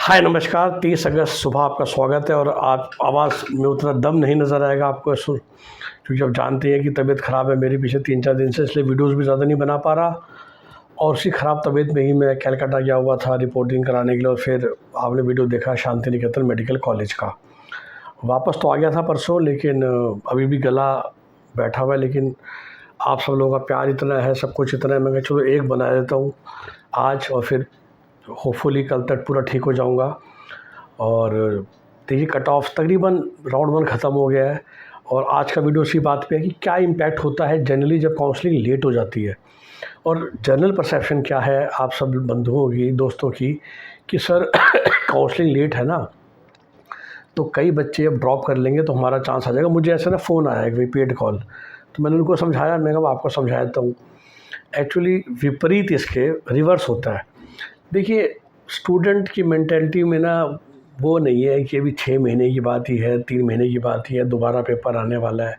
हाय नमस्कार। 30 अगस्त सुबह आपका स्वागत है। और आप आवाज़ में उतना दम नहीं नज़र आएगा आपको क्योंकि आप जानते हैं कि तबीयत ख़राब है मेरी पिछले 3-4 दिन से, इसलिए वीडियोस भी ज़्यादा नहीं बना पा रहा। और उसी ख़राब तबीयत में ही मैं कलकत्ता गया हुआ था रिपोर्टिंग कराने के लिए। और फिर आपने वीडियो देखा शांति निकेतन मेडिकल कॉलेज का। वापस तो आ गया था परसों, लेकिन अभी भी गला बैठा हुआ है। लेकिन आप सब लोगों का प्यार इतना है, सब कुछ इतना है, मैं कहा चलो एक बना देता हूँ आज, और फिर होपफुली कल तक पूरा ठीक हो जाऊंगा। और देखिए कट ऑफ तकरीबन राउंड 1 ख़त्म हो गया है। और आज का वीडियो इसी बात पे है कि क्या इम्पैक्ट होता है जनरली जब काउंसलिंग लेट हो जाती है, और जनरल परसेप्शन क्या है आप सब बंधुओं की, दोस्तों की, कि सर काउंसलिंग लेट है ना तो कई बच्चे अब ड्रॉप कर लेंगे तो हमारा चांस आ जाएगा। मुझे ऐसा ना फ़ोन आया कि भाई पेड कॉल, तो मैंने उनको समझाया, मैं कहा आपको समझा देता हूँ। एक्चुअली विपरीत इसके रिवर्स होता है। देखिए स्टूडेंट की मेंटालिटी में ना वो नहीं है कि अभी 6 महीने की बात ही है, 3 महीने की बात ही है, दोबारा पेपर आने वाला है।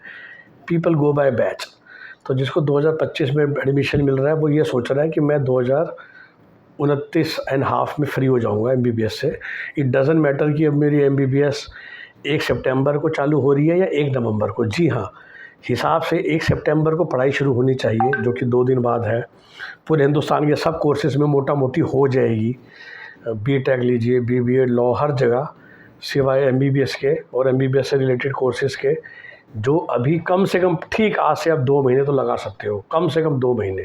People go by batch. तो जिसको 2025 में एडमिशन मिल रहा है वो ये सोच रहा है कि मैं 2029 एंड हाफ में फ्री हो जाऊंगा एमबीबीएस से। इट डज़न्ट मैटर कि अब मेरी एमबीबीएस 1 सितंबर को चालू हो रही है या 1 नवंबर को। जी हाँ, हिसाब से 1 सितंबर को पढ़ाई शुरू होनी चाहिए, जो कि 2 दिन बाद है। पूरे हिंदुस्तान के सब कोर्सेज़ में मोटा मोटी हो जाएगी। बीटेक लीजिए, बीबीए, लॉ, हर जगह सिवाय एमबीबीएस के और एमबीबीएस से रिलेटेड कोर्सेज़ के, जो अभी कम से कम ठीक आज से आप 2 महीने तो लगा सकते हो, कम से कम 2 महीने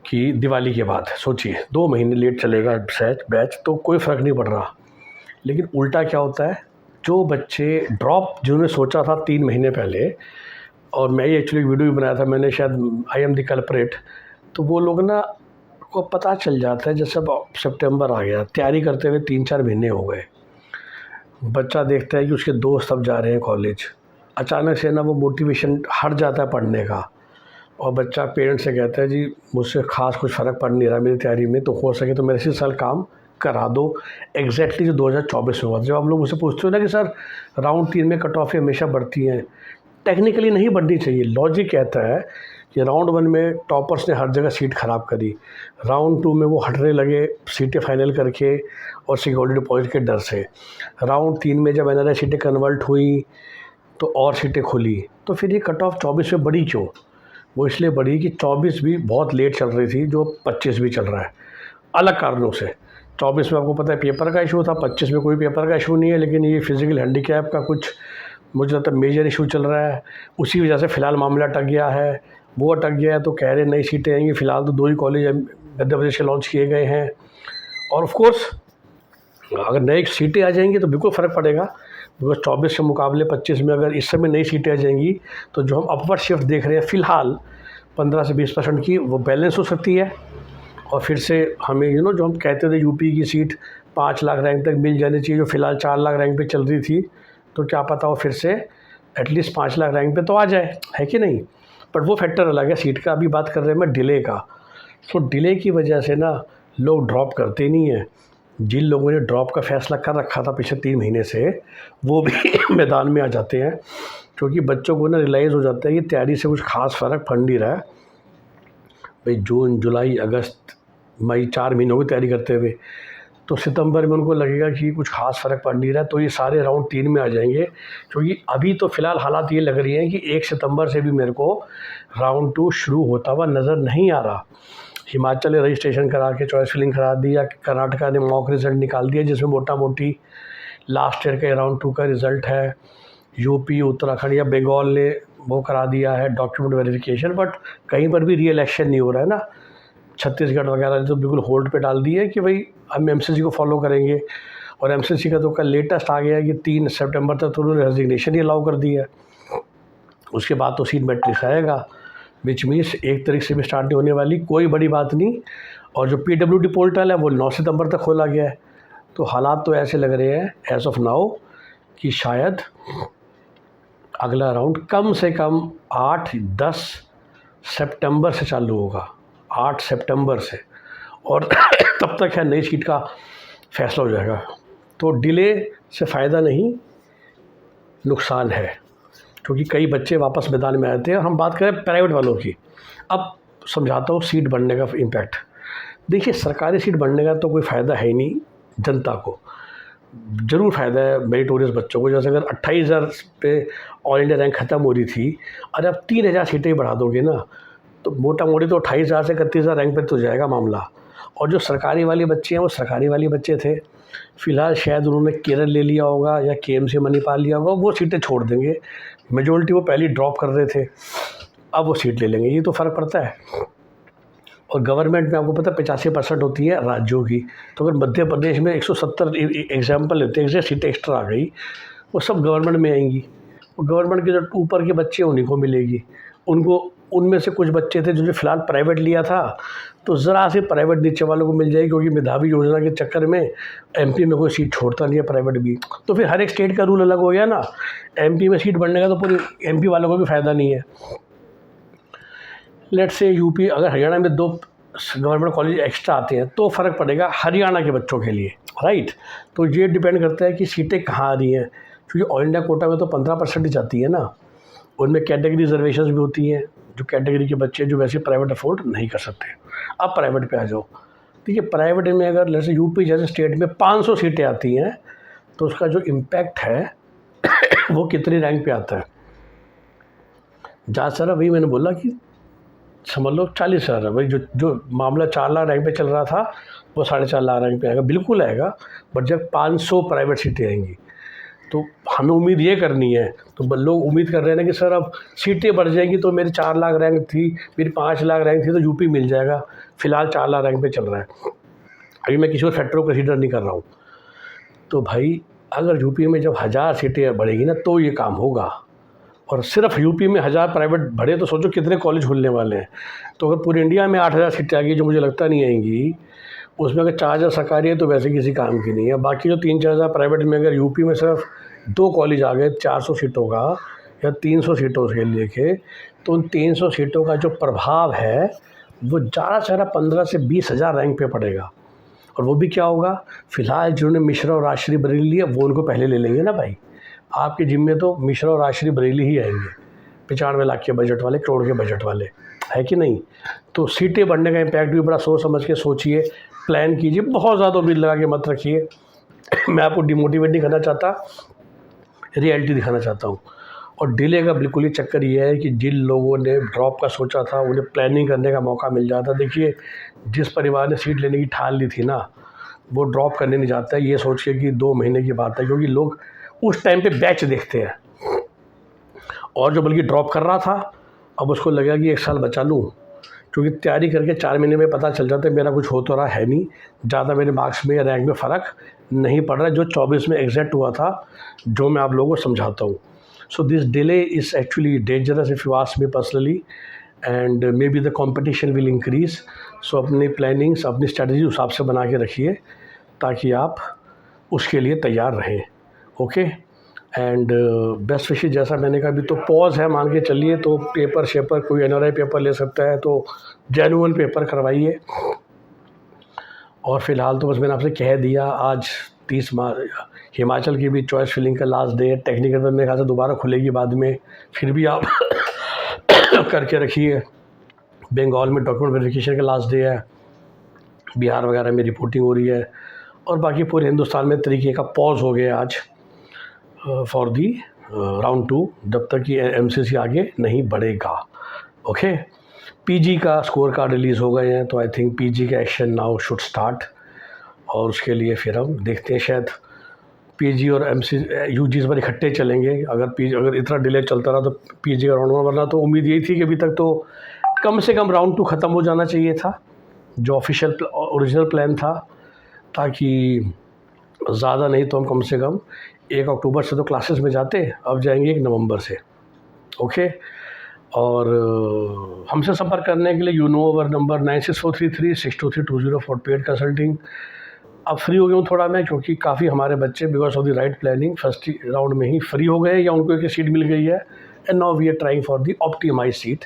की दिवाली के बाद। सोचिए 2 महीने लेट चलेगा बैच तो कोई फ़र्क नहीं पड़ रहा। लेकिन उल्टा क्या होता है, जो बच्चे ड्रॉप जिन्होंने सोचा था 3 महीने पहले, और मैं ये एक्चुअली वीडियो भी बनाया था मैंने, शायद आई एम द कल्प्रेट, तो वो लोग ना को पता चल जाता है जैसे अब सितंबर आ गया, तैयारी करते हुए 3-4 महीने हो गए, बच्चा देखता है कि उसके दोस्त अब जा रहे हैं कॉलेज, अचानक से ना वो मोटिवेशन हट जाता है पढ़ने का। और बच्चा पेरेंट्स से कहता है जी मुझसे ख़ास कुछ फ़र्क पड़ नहीं रहा मेरी तैयारी में, तो हो सके तो मेरे इसी साल काम करा दो एग्जैक्टली जो 2024 में हुआ। जब आप लोग मुझसे पूछते हो ना कि सर राउंड 3 में कट ऑफ हमेशा बढ़ती हैं, टेक्निकली नहीं बढ़नी चाहिए। लॉजिक कहता है कि राउंड 1 में टॉपर्स ने हर जगह सीट ख़राब करी, राउंड 2 में वो हटने लगे सीटें फाइनल करके और सिक्योरिटी डिपॉजिट के डर से, राउंड 3 में जब एनआरआई सीटें कन्वर्ट हुई तो और सीटें खुली। तो फिर ये कट ऑफ 24 में बढ़ी क्यों? वो इसलिए बढ़ी कि 24 भी बहुत लेट चल रही थी, जो 25 भी चल रहा है अलग कारणों से। 24 में आपको पता है पेपर का इशू था, 25 में कोई पेपर का इशू नहीं है, लेकिन ये फिज़िकल हैंडीकैप का कुछ मुझे लगता है मेजर इशू चल रहा है। उसी वजह से फ़िलहाल मामला अटक गया है। वो अटक गया है तो कह रहे नई सीटें आएंगी। फ़िलहाल तो 2 ही कॉलेज मध्य प्रदेश से लॉन्च किए गए हैं। और ऑफ कोर्स अगर नई सीटें आ जाएंगी तो बिल्कुल फ़र्क पड़ेगा, बिकॉज 24 के मुकाबले 25 में अगर इस समय नई सीटें आ जाएंगी तो जो हम अपवर्ड शिफ्ट देख रहे हैं फ़िलहाल 15 से 20% की, वो बैलेंस हो सकती है। और फिर से हमें जो हम कहते थे यूपी की सीट 5 लाख रैंक तक मिल जानी चाहिए, जो फ़िलहाल 4 लाख रैंक पे चल रही थी, तो क्या पता वो फिर से एटलीस्ट 5 लाख रैंक पे तो आ जाए, है कि नहीं। बट वो फैक्टर अलग है, सीट का अभी बात कर रहे हैं मैं डिले का। तो डिले की वजह से ना लोग ड्रॉप करते नहीं हैं। जिन लोगों ने ड्रॉप का फ़ैसला कर रखा था पिछले 3 महीने से, वो भी मैदान में आ जाते हैं, क्योंकि बच्चों को ना रियलाइज़ हो जाता है कि तैयारी से कुछ ख़ास फ़र्क पड़ नहीं रहा है। भाई जून, जुलाई, अगस्त, मई 4 महीनों की तैयारी करते हुए, तो सितंबर में उनको लगेगा कि कुछ ख़ास फ़र्क पड़ नहीं रहा, तो ये सारे राउंड 3 में आ जाएंगे। क्योंकि अभी तो फ़िलहाल हालात ये लग रही हैं कि 1 सितंबर से भी मेरे को राउंड 2 शुरू होता हुआ नज़र नहीं आ रहा। हिमाचल ने रजिस्ट्रेशन करा के चॉइस फिलिंग करा दिया, कर्नाटका ने मॉक रिज़ल्ट निकाल दिया जिसमें मोटा मोटी लास्ट ईयर के राउंड 2 का रिज़ल्ट है। यूपी, उत्तराखंड या बंगाल ने वो करा दिया है डॉक्यूमेंट वेरिफिकेशन, बट कहीं पर भी रियल एक्शन नहीं हो रहा है ना। छत्तीसगढ़ वगैरह ने तो बिल्कुल होल्ड पे डाल दिए कि भाई हम एमसीसी को फॉलो करेंगे। और एमसीसी का तो कल लेटेस्ट आ गया है कि 3 सितंबर तक तो उन्होंने रेजिग्नेशन ही अलाउ कर दिया है। उसके बाद तो सीट मैट्रिक्स आएगा, विच मीन्स 1 तारीख से भी स्टार्ट नहीं होने वाली, कोई बड़ी बात नहीं। और जो PWD पोर्टल है वो 9 सितंबर तक खोला गया है। तो हालात तो ऐसे लग रहे हैं एज ऑफ नाउ कि शायद अगला राउंड कम से कम 8-10 सितंबर से चालू होगा, 8 सितंबर से। और तब तक है नई सीट का फैसला हो जाएगा। तो डिले से फ़ायदा नहीं, नुकसान है, क्योंकि कई बच्चे वापस मैदान में आते हैं। और हम बात करें प्राइवेट वालों की, अब समझाता हूँ सीट बढ़ने का इम्पैक्ट। देखिए सरकारी सीट बढ़ने का तो कोई फ़ायदा है ही नहीं, जनता को ज़रूर फ़ायदा है मेरिटोरियस बच्चों को। जैसे अगर 28,000 पे ऑल इंडिया रैंक ख़त्म हो रही थी, अरे अब 3,000 सीटें ही बढ़ा दोगे ना, तो मोटा मोटी तो 28,000 से 31,000 रैंक पे तो जाएगा मामला। और जो सरकारी वाले बच्चे हैं वो सरकारी वाले बच्चे थे, फ़िलहाल शायद उन्होंने केरल ले लिया होगा या केएमसी मणिपाल लिया होगा, वो सीटें छोड़ देंगे। मेजॉरिटी वो पहले ही ड्रॉप कर रहे थे, अब वो सीट ले लेंगे, ये तो फ़र्क पड़ता है। और गवर्नमेंट में आपको पता है 85% होती है राज्यों की, तो अगर मध्य प्रदेश में 170 एग्जाम्पल लेते हैं, एक सीटें एक्स्ट्रा आ गई, वो सब गवर्नमेंट में आएंगी। वो गवर्नमेंट के जो ऊपर के बच्चे उन्हीं को मिलेगी। उनको उनमें से कुछ बच्चे थे जो फ़िलहाल प्राइवेट लिया था, तो ज़रा से प्राइवेट नीचे वालों को मिल जाएगी, क्योंकि मेधावी योजना के चक्कर में एमपी में कोई सीट छोड़ता नहीं है प्राइवेट भी। तो फिर हर एक स्टेट का रूल अलग हो गया ना, एमपी में सीट बढ़ने का तो पूरी एमपी वालों को भी फ़ायदा नहीं है। लेट्स से यूपी, अगर हरियाणा में 2 गवर्नमेंट कॉलेज एक्स्ट्रा आते हैं तो फ़र्क पड़ेगा हरियाणा के बच्चों के लिए, राइट। तो ये डिपेंड करता है कि सीटें कहाँ आ रही हैं, क्योंकि ऑल इंडिया कोटा में तो 15% ही जाती है ना, उनमें कैटेगरी रिजर्वेशन भी होती हैं, जो कैटेगरी के बच्चे जो वैसे प्राइवेट अफोर्ड नहीं कर सकते। अब प्राइवेट पे आ जाओ, ठीक है। प्राइवेट में अगर जैसे यूपी जैसे स्टेट में 500 सीटें आती हैं, तो उसका जो इम्पैक्ट है वो कितनी रैंक पे आता है। जहाँ सारा वही मैंने बोला कि समझ लो 40,000, भाई जो मामला 4 लाख रैंक पे चल रहा था वो 4.5 लाख रैंक पे आएगा, बिल्कुल आएगा। बट जब 500 प्राइवेट सीटें आएंगी तो हमें उम्मीद ये करनी है, तो लोग उम्मीद कर रहे हैं ना कि सर अब सीटें बढ़ जाएंगी तो मेरी 4 लाख रैंक थी, मेरी 5 लाख रैंक थी, तो यूपी मिल जाएगा। फ़िलहाल 4 लाख रैंक पे चल रहा है, अभी मैं किसी और फैक्टर को कंसीडर नहीं कर रहा हूँ। तो भाई अगर यूपी में जब 1000 सीटें बढ़ेगी ना तो ये काम होगा। और सिर्फ यूपी में 1000 प्राइवेट बढ़े तो सोचो कितने कॉलेज खुलने वाले हैं। तो अगर पूरी इंडिया में 8,000 सीटें आ गई, जो मुझे लगता नहीं आएंगी, उसमें अगर 4,000 सरकारी है तो वैसे किसी काम की नहीं है। बाकी जो 3-4 हज़ार प्राइवेट में अगर यूपी में सिर्फ 2 कॉलेज आ गए 400 सीटों का या 300 सीटों के लेके, तो उन 300 सीटों का जो प्रभाव है वो ज़्यादा से ज़्यादा 15 से 20,000 रैंक पे पड़ेगा। और वो भी क्या होगा, फ़िलहाल जिन्होंने मिश्रा और राजश्री बरेली लिया वो उनको पहले ले लेंगे ना भाई। आपके जिम में तो मिश्रा और राजश्री बरेली ही आएंगे, 95 लाख के बजट वाले, करोड़ के बजट वाले, है कि नहीं। तो सीटें बढ़ने का इम्पैक्ट भी बड़ा सोच समझ के सोचिए, प्लान कीजिए, बहुत ज़्यादा उम्मीद लगा के मत रखिए। मैं आपको डिमोटिवेट नहीं करना चाहता, रियलिटी दिखाना चाहता हूँ। और डिले का बिल्कुल ही चक्कर ये है कि जिन लोगों ने ड्रॉप का सोचा था उन्हें प्लानिंग करने का मौका मिल जाता। देखिए, जिस परिवार ने सीट लेने की ठान ली थी ना, वो ड्रॉप करने नहीं जाता है ये सोच के कि 2 महीने की बात है, क्योंकि लोग उस टाइम पे बैच देखते हैं। और जो बल्कि ड्रॉप कर रहा था अब उसको लगा कि 1 साल बचा लूँ, क्योंकि तैयारी करके 4 महीने में पता चल जाता है मेरा कुछ हो तो रहा है नहीं, ज़्यादा मेरे मार्क्स में या रैंक में फ़र्क नहीं पड़ रहा है, जो 24 में एग्जैक्ट हुआ था, जो मैं आप लोगों को समझाता हूँ। So this delay is actually dangerous if you ask me personally, and maybe the competition will increase. So अपनी प्लानिंग्स, अपनी स्ट्रेटजी उस हिसाब से बना के रखिए ताकि आप उसके लिए तैयार रहें। ओके, एंड बेस्ट विशेज, जैसा मैंने कहा अभी तो पॉज है, मान के चलिए। तो पेपर शेपर कोई एनआरआई पेपर ले सकता है तो जेन्युइन पेपर करवाइए। और फ़िलहाल तो बस मैंने आपसे कह दिया, आज 30 मार्च हिमाचल की भी चॉइस फिलिंग का लास्ट डे है। टेक्निकल में मेरे ख्याल से दोबारा खुलेगी बाद में, फिर भी आप करके रखिए। बंगाल में डॉक्यूमेंट वेरिफिकेशन का लास्ट डे है, बिहार वगैरह में रिपोर्टिंग हो रही है, और बाकी पूरे हिंदुस्तान में तरीके का पॉज हो गया आज फॉर दी राउंड 2, जब तक कि एमसीसी आगे नहीं बढ़ेगा। ओके, पीजी का स्कोर कार्ड रिलीज़ हो गए हैं, तो आई थिंक पीजी का एक्शन नाउ शुड स्टार्ट। और उसके लिए फिर हम देखते हैं, शायद पीजी और यूजी इस बार इकट्ठे चलेंगे। अगर इतना डिले चलता रहा तो पीजी का राउंड 1, वरना तो उम्मीद यही थी कि अभी तक तो कम से कम राउंड 2 ख़त्म हो जाना चाहिए था, जो ऑफिशियल ओरिजिनल प्लान था, ताकि ज़्यादा नहीं तो हम कम से कम 1 अक्टूबर से तो क्लासेस में जाते, अब जाएंगे 1 नवंबर से। ओके, और हमसे संपर्क करने के लिए you know our number 9643362320 for paid consulting. अब फ्री हो गया हूँ थोड़ा मैं, क्योंकि काफ़ी हमारे बच्चे because of the right planning first round में ही फ्री हो गए या उनको एक सीट मिल गई है। And now we are trying for the optimise seat,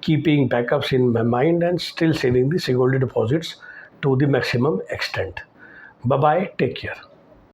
keeping backups in my mind and still saving the security deposits to the maximum extent. Bye bye, take care.